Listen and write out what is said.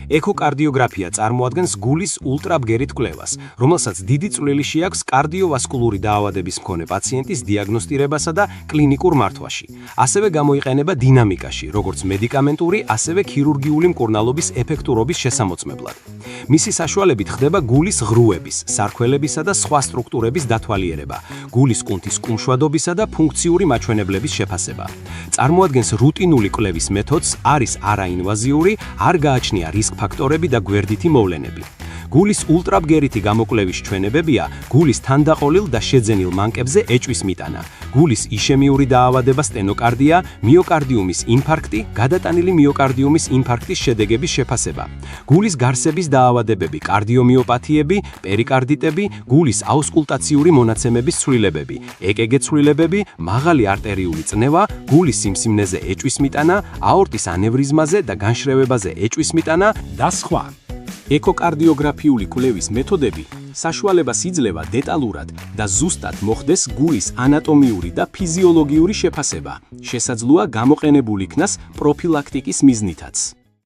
ეკოკარდიოგრაფია წარმოადგენს გულის ულტრაბგერით კვლევას, რომელსაც დიდი წვლილი აქვს კარდიოვასკულური დაავადების მქონე პაციენტის დიაგნოსტირებასა და კლინიკურ მართვაში. ასევე გამოიყენება დინამიკაში, როგორც მედიკამენტური, ასევე ქირურგიული მკურნალობის ეფექტურობის შესამოწმებლად. მისი საშუალებით ხდება გულის ღრუების, სარქველებისა და სხვა სტრუქტურების დათვალიერება, გულის კუნთის კუმშვადობისა და ფუნქციური მაჩვენებლების შეფასება. წარმოადგენს რუტინული კვლევის მეთოდს, არის არაინვაზიური, არ გააჩნია რისკ ფაქტორები და გვერდითი მოვლენები. გულის ულტრაბგერითი გამოკვლევის ჩვენებებია გულის თანდაყოლილ და შეძენილ მანკებზე ეჭვის მიტანა, გულის იშემიური დაავადება სტენოკარდია, მიოკარდიუმის ინფარქტი, გადატანილი მიოკარდიუმის ინფარქტის შედეგების შეფასება, გულის გარსების დაავადებები, კარდიომიოპათიები, პერიკარდიტები, გულის აუსკულტაციური მონაცემების ცვლილებები, ეკგ ცვლილებები, მაღალი არტერიული წნევა, გულის სიმსივნეზე ეჭვის მიტანა, აორტის ანევრიზმაზე და განშრევებაზე ეჭვის მიტანა და სხვა. ეკოკარდიოგრაფიული კვლევის მეთოდები საშუალებას იძლევა დეტალურად და ზუსტად მოხდეს გულის ანატომიური და ფიზიოლოგიური შეფასება. შესაძლოა გამოყენებულ იქნას პროფილაქტიკის მიზნითაც.